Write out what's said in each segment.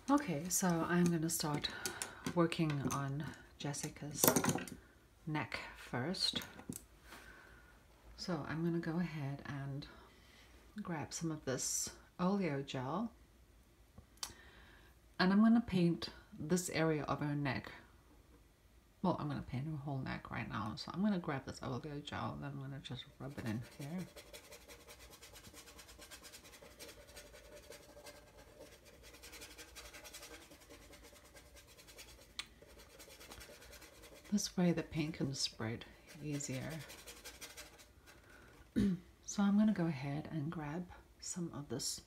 Okay, so I'm going to start working on Jessica's neck first. So I'm going to go ahead and grab some of this oleo gel, and I'm going to paint this area of her neck. Well, I'm going to paint her whole neck right now, so I'm going to grab this oleo gel and then I'm going to just rub it in here. This way the paint can spread easier. So I'm going to go ahead and grab some of this.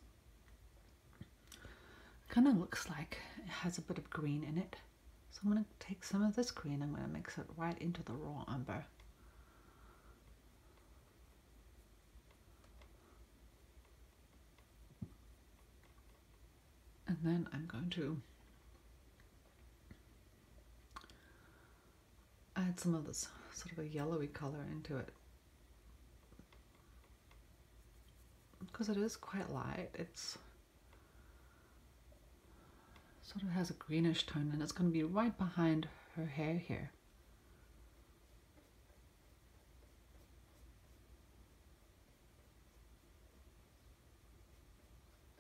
Kind of looks like it has a bit of green in it. So I'm going to take some of this green, I'm going to mix it right into the raw umber. And then I'm going to add some of this sort of a yellowy color into it. Because it is quite light, it's sort of has a greenish tone, and it's going to be right behind her hair here.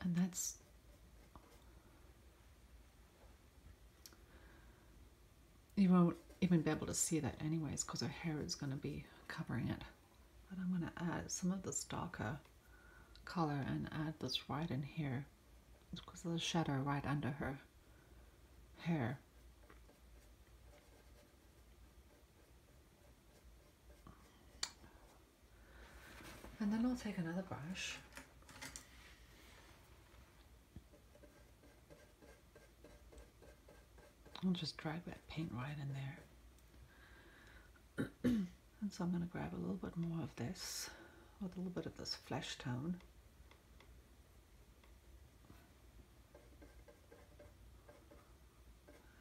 And that's you won't even be able to see that anyways because her hair is going to be covering it. But I'm going to add some of this darker color and add this right in here because of the shadow right under her hair. And then I'll take another brush I'll just drag that paint right in there. And so I'm going to grab a little bit more of this with a little bit of this flesh tone.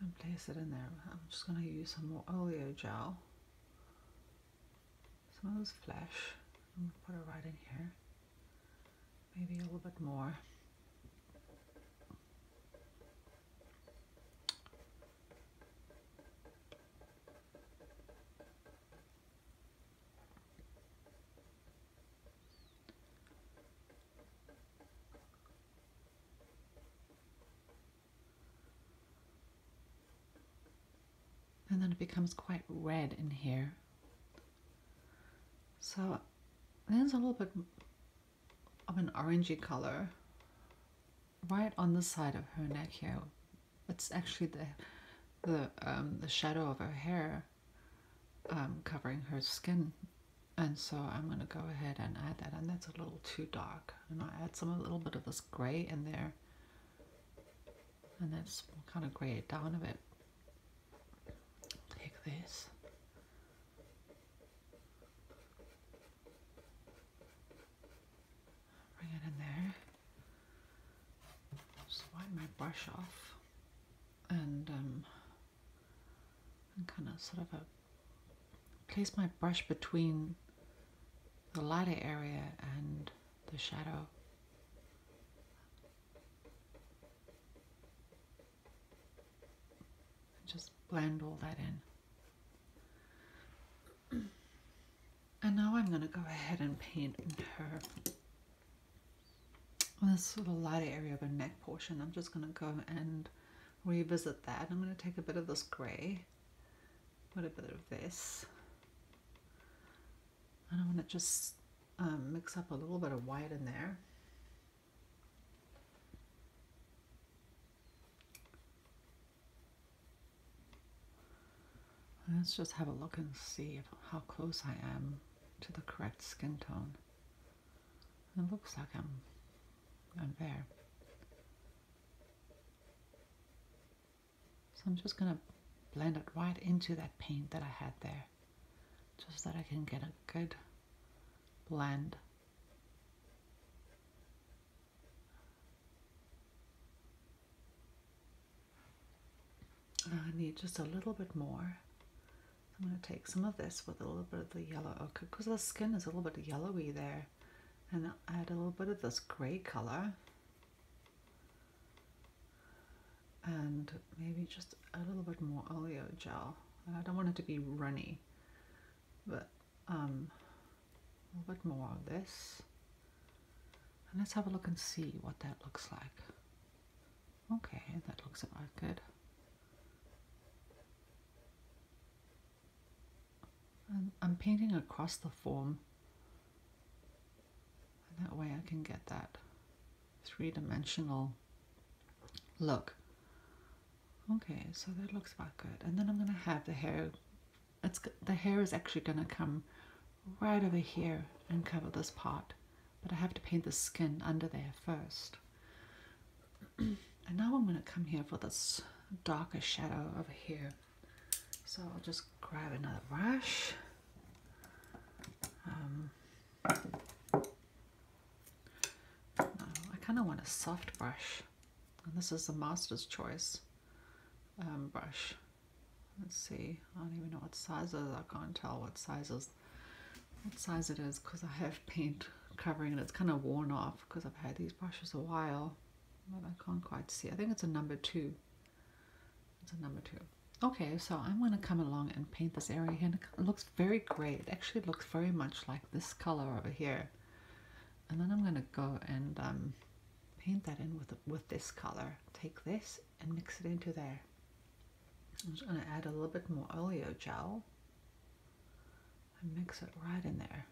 And place it in there. I'm just going to use some more oleo gel. Some of this flesh. I'm going to put it right in here. Maybe a little bit more. And then it becomes quite red in here. So there's a little bit of an orangey color right on the side of her neck here. It's actually the shadow of her hair covering her skin. And so I'm going to go ahead and add that, and that's a little too dark. And I'll add a little bit of this gray in there, and that's kind of gray it down a bit. Take this. Bring it in there. Just wipe my brush off and kind of sort of place my brush between the lighter area and the shadow. And just blend all that in. And now I'm going to go ahead and paint her this sort of lighter area of her neck portion. I'm just going to go and revisit that. I'm going to take a bit of this gray, put a bit of this, and I'm going to just mix up a little bit of white in there. Let's just have a look and see how close I am to the correct skin tone. It looks like I'm there. So I'm just going to blend it right into that paint that I had there, just so that I can get a good blend. I need just a little bit more. I'm going to take some of this with a little bit of the yellow ochre, because the skin is a little bit yellowy there, and I'll add a little bit of this gray color. and maybe just a little bit more oleo gel. And I don't want it to be runny, but a little bit more of this. And let's have a look and see what that looks like. Okay, that looks about good. And I'm painting across the form, and that way I can get that three-dimensional look. Okay, so that looks about good. And then I'm going to have the hair. The hair is actually going to come right over here and cover this part, but I have to paint the skin under there first. And now I'm going to come here for this darker shadow over here. So I'll just grab another brush. I kind of want a soft brush, and this is the Master's Choice brush. Let's see, I don't even know what size it is. I can't tell what size it is because I have paint covering it. It's kind of worn off because I've had these brushes a while, but I can't quite see. I think it's a number 2. It's a number 2. Okay, so I'm going to come along and paint this area here, and it looks very gray. It actually looks very much like this color over here. And then I'm going to go and paint that in with this color. Take this and mix it into there. I'm just going to add a little bit more oleo gel and mix it right in there.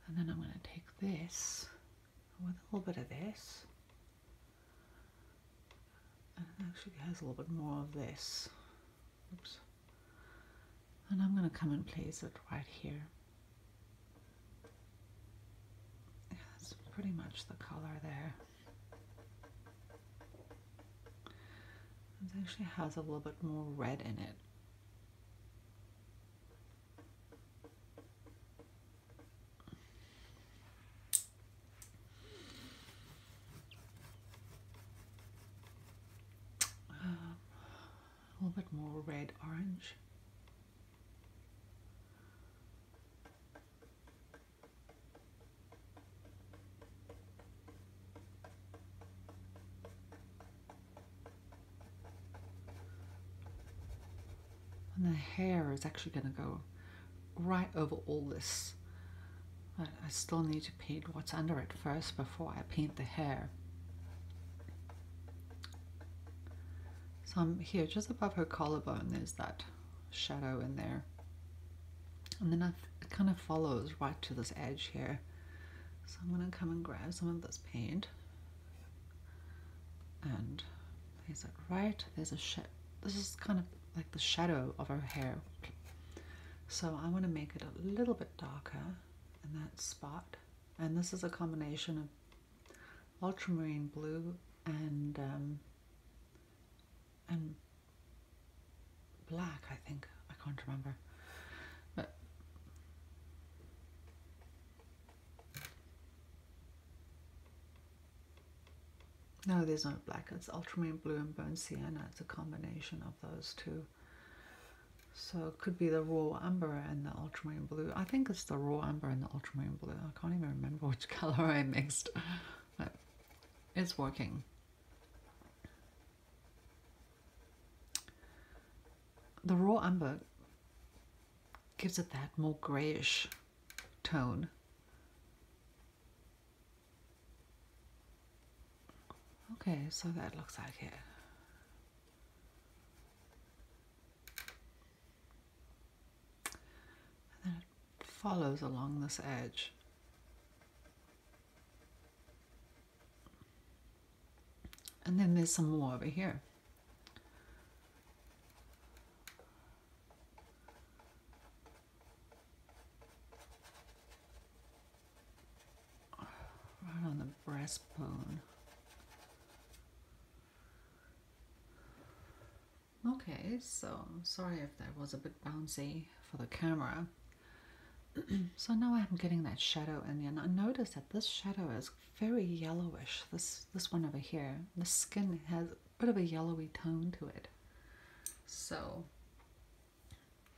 And then I'm going to take this with a little bit of this. And it actually has a little bit more of this. Oops. And I'm going to come and place it right here. Yeah, that's pretty much the color there. It actually has a little bit more red in it. A little bit more red orange. And the hair is actually going to go right over all this. But I still need to paint what's under it first before I paint the hair. So I'm here just above her collarbone, there's that shadow in there. And then it kind of follows right to this edge here. So I'm going to come and grab some of this paint and place it right, there's a this is kind of like the shadow of her hair. So I want to make it a little bit darker in that spot. And this is a combination of ultramarine blue and black, I think. I can't remember. But no, there's no black. It's ultramarine blue and burnt sienna. It's a combination of those two. So it could be the raw umber and the ultramarine blue. I think it's the raw umber and the ultramarine blue. I can't even remember which color I mixed. But it's working. The raw umber gives it that more grayish tone. Okay, so that looks like it. And then it follows along this edge. And then there's some more over here. Right on the breastbone. Okay, so I'm sorry if that was a bit bouncy for the camera. So now I'm getting that shadow in there, and I notice that this shadow is very yellowish. This one over here, the skin has a bit of a yellowy tone to it. So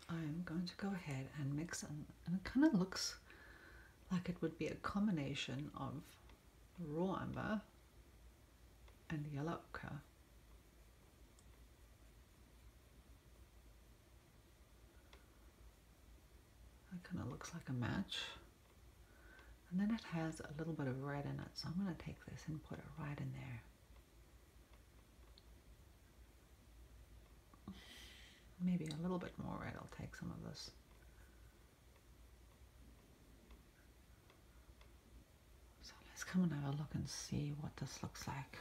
I'm going to go ahead and mix them, and it kind of looks like it would be a combination of raw umber and yellow ochre. kind of looks like a match. And then it has a little bit of red in it, so I'm going to take this and put it right in there. Maybe a little bit more red. I'll take some of this. So let's come and have a look and see what this looks like.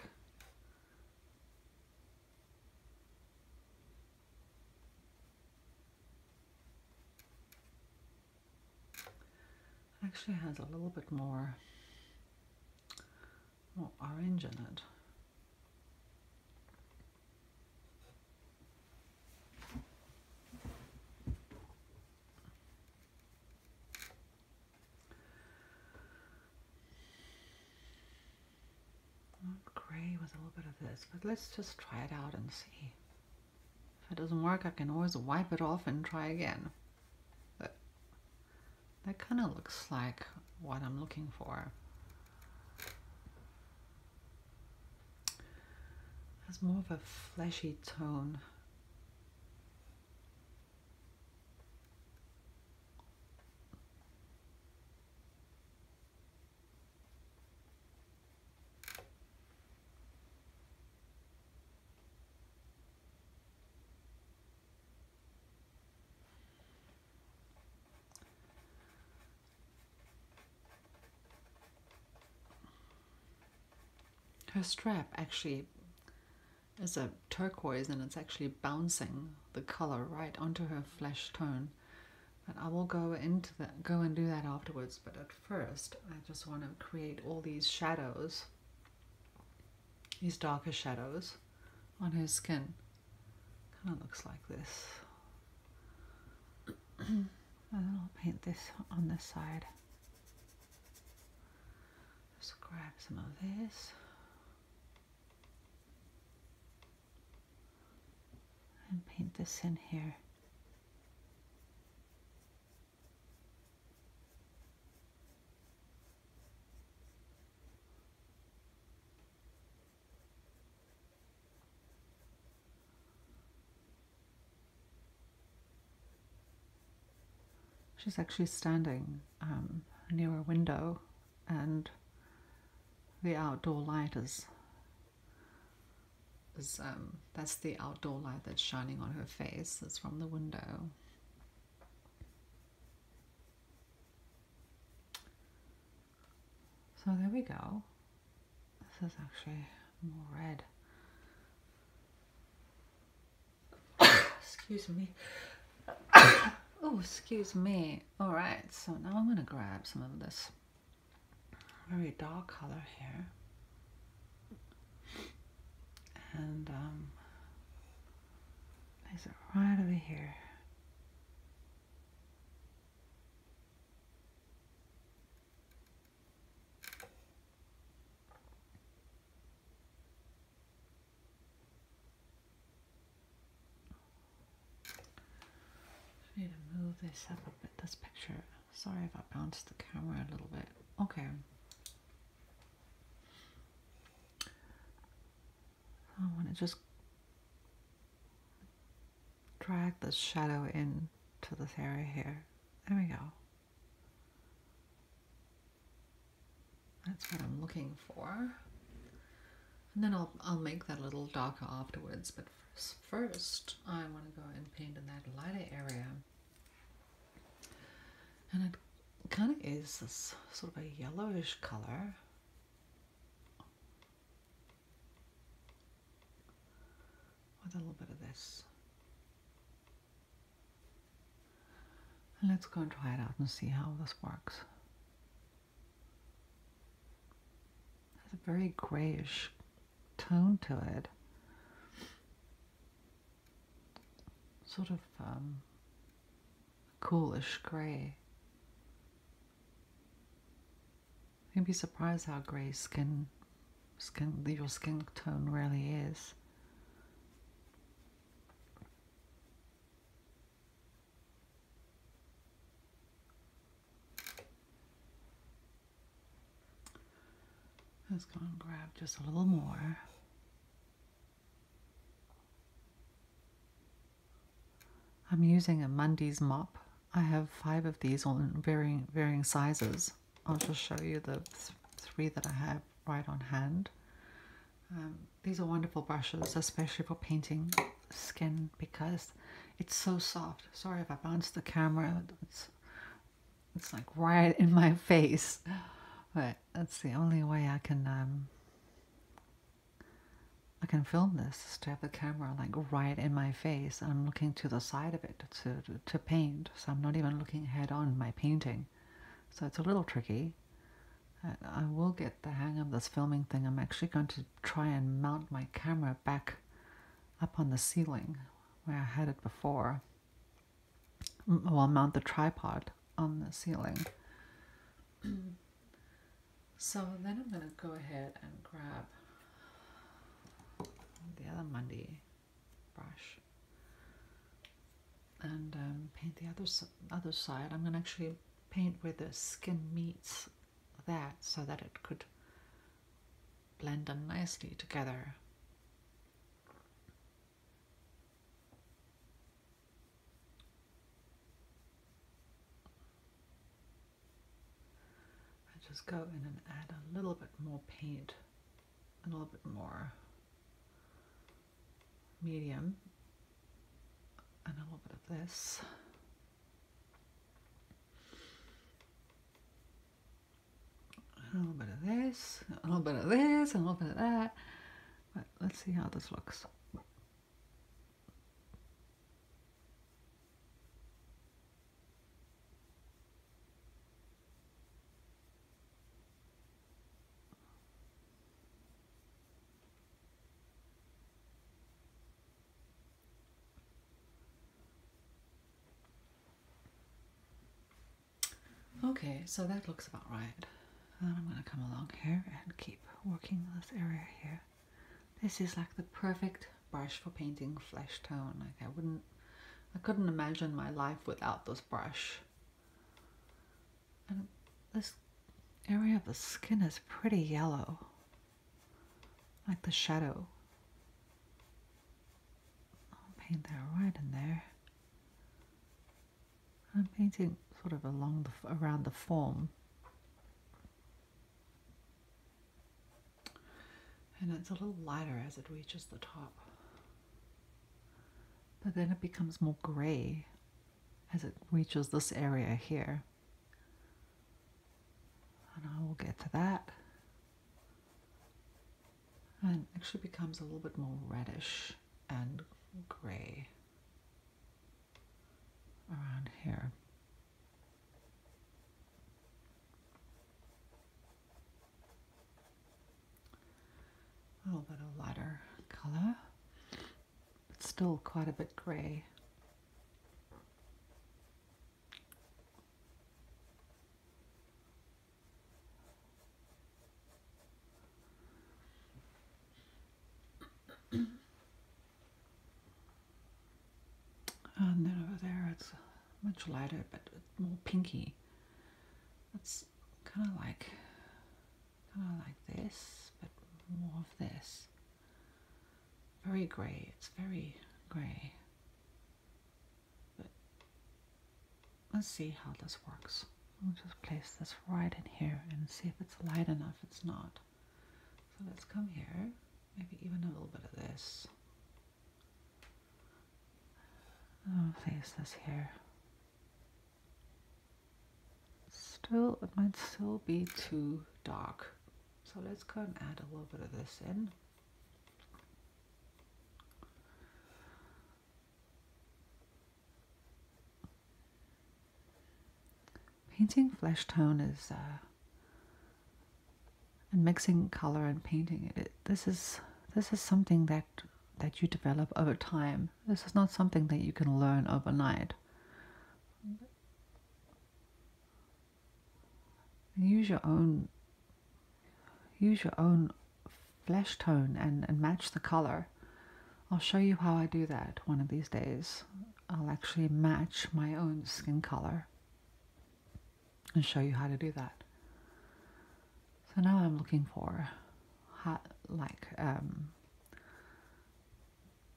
It actually has a little bit more orange in it. Gray with a little bit of this, but let's just try it out and see. If it doesn't work, I can always wipe it off and try again. But that kind of looks like what I'm looking for. Has more of a fleshy tone. Her strap actually is a turquoise, and it's actually bouncing the color right onto her flesh tone. But I will go and do that afterwards. But at first, I just want to create all these shadows, these darker shadows on her skin. Kind of looks like this. And then I'll paint this on this side. Just grab some of this. And paint this in here. She's actually standing near a window, and the outdoor light is that's the outdoor light that's shining on her face. It's from the window. So there we go. This is actually more red. Excuse me. Oh, excuse me. All right, so now I'm going to grab some of this very dark color here. And place it right over here. I need to move this up a bit, this picture. Sorry if I bounced the camera a little bit. Okay. I want to just drag the shadow into this area here. There we go. That's what I'm looking for. And then I'll make that a little darker afterwards. But first I want to go and paint in that lighter area. And it kind of is this sort of a yellowish color. With a little bit of this. And let's go and try it out and see how this works. It has a very grayish tone to it. Sort of coolish gray. You'd be surprised how gray your skin tone really is. Let's go and grab just a little more. I'm using a Mundy's mop I have 5 of these on varying sizes. I'll just show you the 3 that I have right on hand. These are wonderful brushes, especially for painting skin because it's so soft. Sorry if I bounce the camera. It's like right in my face, but that's the only way I can film this, is to have the camera like right in my face. I'm looking to the side of it to paint, so I'm not even looking head on my painting. So it's a little tricky. I will get the hang of this filming thing. I'm actually going to try and mount my camera back up on the ceiling where I had it before. Well, mount the tripod on the ceiling. So then I'm going to go ahead and grab the other Mundy brush and paint the other side. I'm going to actually paint where the skin meets that, so that it could blend in nicely together. I just go in and add a little bit more paint, a little bit more medium, and a little bit of this. A little bit of this, a little bit of this, and a little bit of that. But let's see how this looks. Okay, so that looks about right. And then I'm going to come along here and keep working this area here. This is like the perfect brush for painting flesh tone. Like I couldn't imagine my life without this brush. And this area of the skin is pretty yellow, like the shadow. I'll paint that right in there. I'm painting sort of around the form. And it's a little lighter as it reaches the top. But then it becomes more gray as it reaches this area here. And I will get to that. And it actually becomes a little bit more reddish and gray around here. A little bit of lighter color. It's still quite a bit gray. And then over there it's much lighter, but more pinky. It's kind of like this, but more of this. Very gray. It's very gray. But let's see how this works. I'll just place this right in here and see if it's light enough. It's not. So let's come here, maybe even a little bit of this. I'll place this here. Still, it might still be too dark. So let's go and add a little bit of this in. Painting flesh tone is, and mixing color and painting it. This is something that you develop over time. This is not something that you can learn overnight. Use your own flesh tone and match the color. I'll show you how I do that one of these days. I'll actually match my own skin color and show you how to do that. So now I'm looking for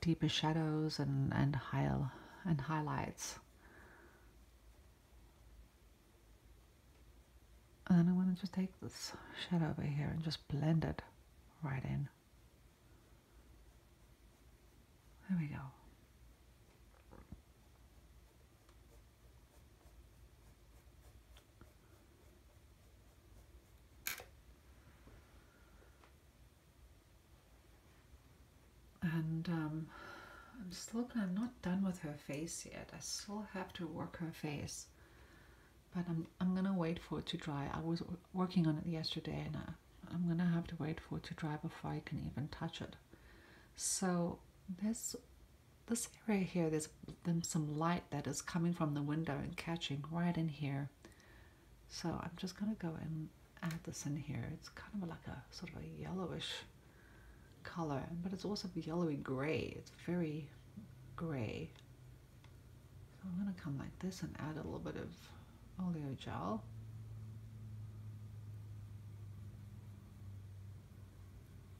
deeper shadows and highlights. And then I'm going to just take this shadow over here and just blend it right in. There we go. And I'm not done with her face yet. I still have to work her face. But I'm gonna wait for it to dry. I was working on it yesterday, and I'm gonna have to wait for it to dry before I can even touch it. So there's this area here. There's some light that is coming from the window and catching right in here. So I'm just gonna go and add this in here. It's kind of like a sort of a yellowish color, but it's also yellowy gray. It's very gray. So I'm gonna come like this and add a little bit of oleo gel.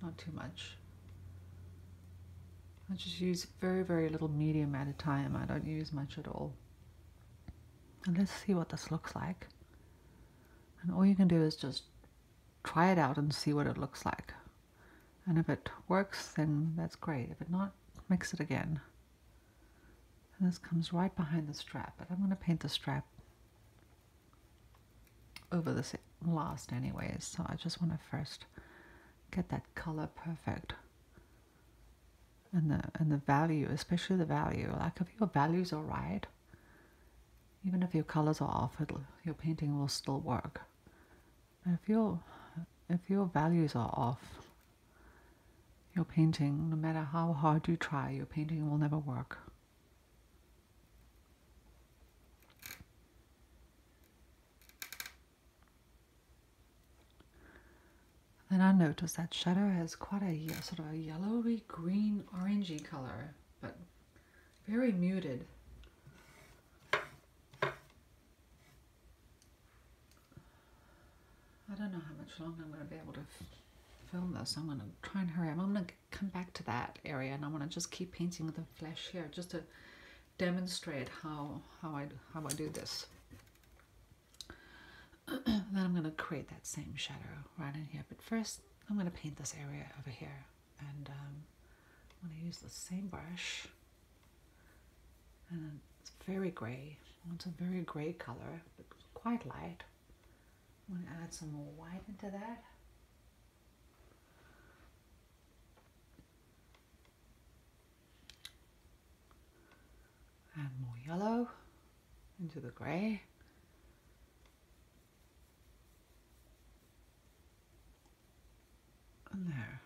Not too much. I just use very, very little medium at a time. I don't use much at all. And let's see what this looks like. And all you can do is just try it out and see what it looks like. And if it works, then that's great. If it not, mix it again. And this comes right behind the strap, but I'm going to paint the strap over this last anyways. So I just want to first get that color perfect. And the value, especially the value. Like if your values are right, even if your colors are off, your painting will still work. And if your values are off, your painting, no matter how hard you try, your painting will never work. Then I noticed that shadow has quite a sort of a yellowy, green, orangey color, but very muted. I don't know how much longer I'm going to be able to film this. I'm going to try and hurry up. I'm going to come back to that area, and I want to just keep painting the flesh here just to demonstrate how I do this. Then I'm going to create that same shadow right in here. But first, I'm going to paint this area over here. And I'm going to use the same brush. And it's very gray. It's a very gray color, but quite light. I'm going to add some more white into that. Add more yellow into the gray. And there.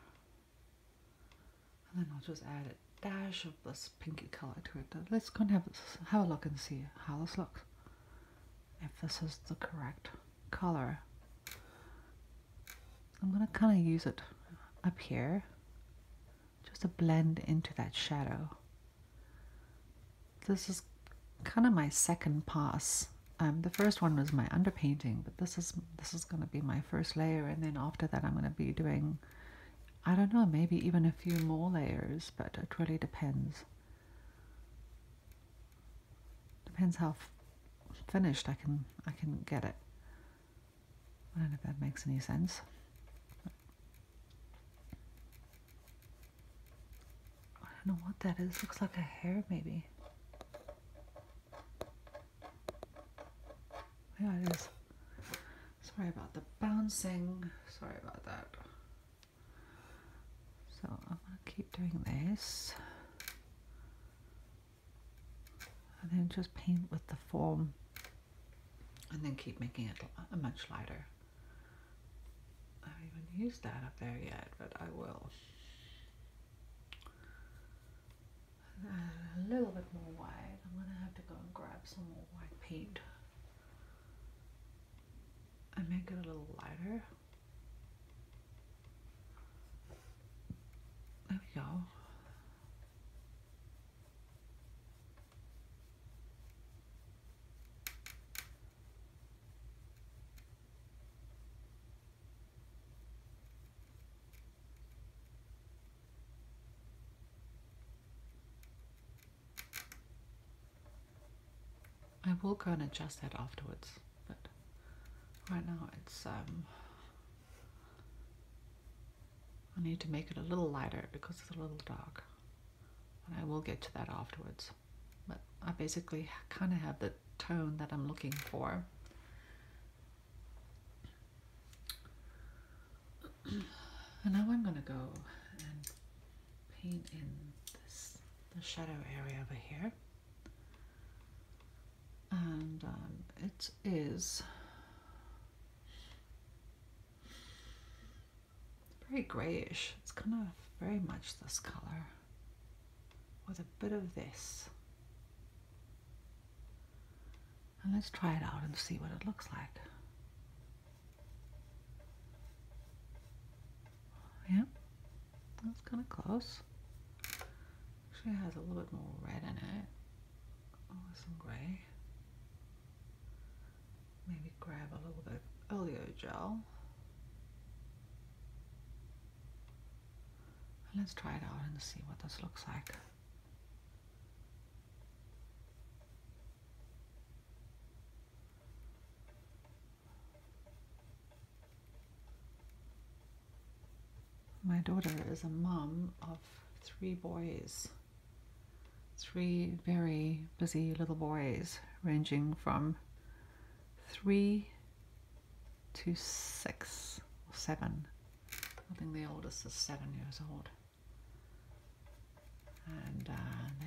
And then I'll just add a dash of this pinky color to it. Let's go and have a look and see how this looks. If this is the correct color. I'm going to kind of use it up here just to blend into that shadow. This is kind of my second pass. The first one was my underpainting, but this is going to be my first layer, and then after that I'm going to be doing, I don't know, maybe even a few more layers, but it really depends. Depends how finished I can get it. I don't know if that makes any sense. I don't know what that is. Looks like a hair maybe. Yeah, it is. Sorry about the bouncing. Sorry about that. So I'm going to keep doing this. And then just paint with the form. And then keep making it much lighter. I haven't even used that up there yet, but I will. Add a little bit more white. I'm going to have to go and grab some more white paint. And make it a little lighter. There we go. I will go and adjust that afterwards, but Right now it's I need to make it a little lighter because it's a little dark, and I will get to that afterwards. But I basically kind of have the tone that I'm looking for. And now I'm going to go and paint in the shadow area over here. And it is very grayish. It's kind of very much this color with a bit of this. And let's try it out and see what it looks like. Yeah, that's kind of close. Actually has a little bit more red in it. Oh, some gray. Maybe grab a little bit of oleo gel. And let's try it out and see what this looks like. My daughter is a mom of 3 boys. 3 very busy little boys, ranging from 3 to 6 or 7. I think the oldest is 7 years old. And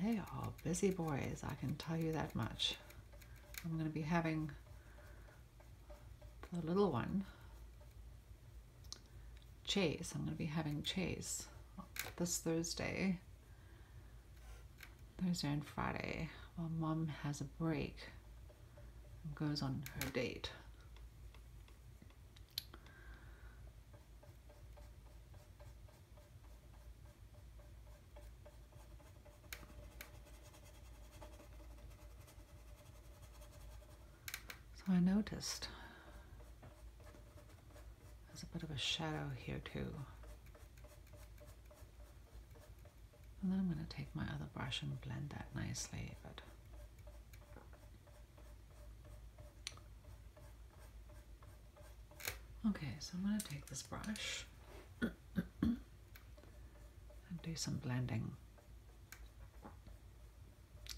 they are busy boys, I can tell you that much. I'm going to be having the little one, Chase. I'm going to be having Chase this Thursday and Friday, while Mom has a break and goes on her date. So I noticed there's a bit of a shadow here too. And then I'm going to take my other brush and blend that nicely. But okay, so I'm going to take this brush and do some blending.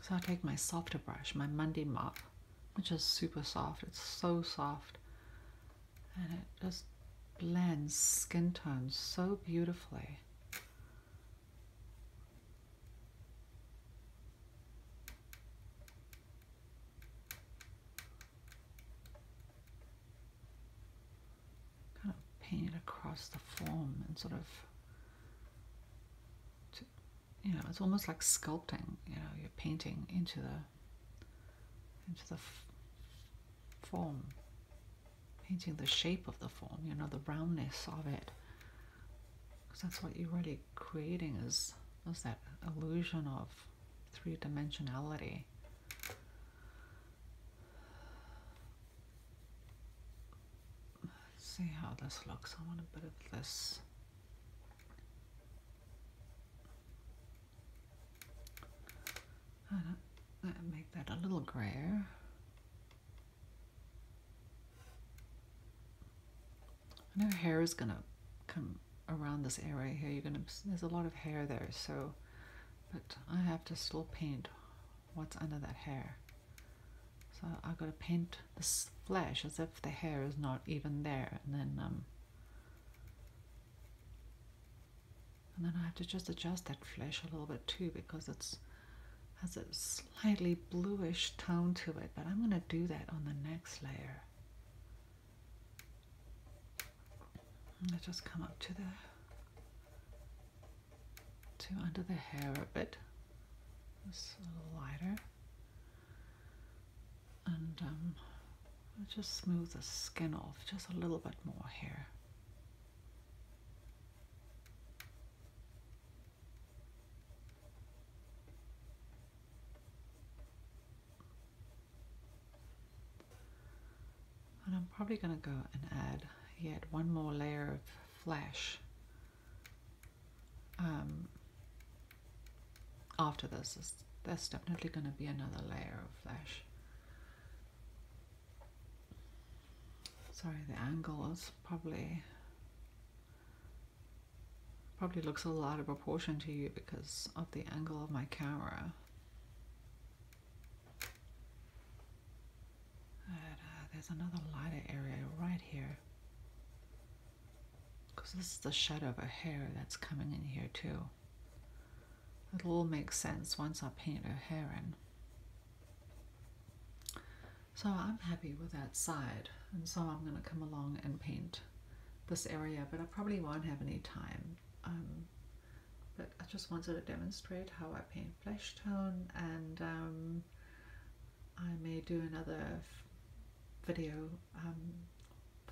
So I'll take my softer brush, my Mundy mop, which is super soft. It's so soft, and it just blends skin tones so beautifully. Kind of paint it across the form and sort of, you know, it's almost like sculpting. You know, you're painting into the form, painting the shape of the form, you know, the roundness of it, because that's what you're really creating is that illusion of 3-dimensionality. Let's see how this looks. I want a bit of this. Make that a little grayer. I know hair is gonna come around this area here. There's a lot of hair there, so, but I have to still paint what's under that hair. So I've got to paint this flesh as if the hair is not even there, and then I have to just adjust that flesh a little bit too, because it has a slightly bluish tone to it. But I'm going to do that on the next layer. Let's just come up to under the hair a bit, just a little lighter, and I'll just smooth the skin off just a little bit more here. And I'm probably going to go and add yet one more layer of flesh after this. There's definitely going to be another layer of flesh. So Sorry, the angle is probably looks a little out of proportion to you because of the angle of my camera. There's another lighter area right here, because this is the shadow of her hair that's coming in here too. It'll all make sense once I paint her hair in. So I'm happy with that side, and so I'm going to come along and paint this area, but I probably won't have any time. But I just wanted to demonstrate how I paint flesh tone, and I may do another video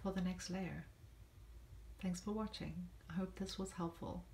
for the next layer. Thanks for watching. I hope this was helpful.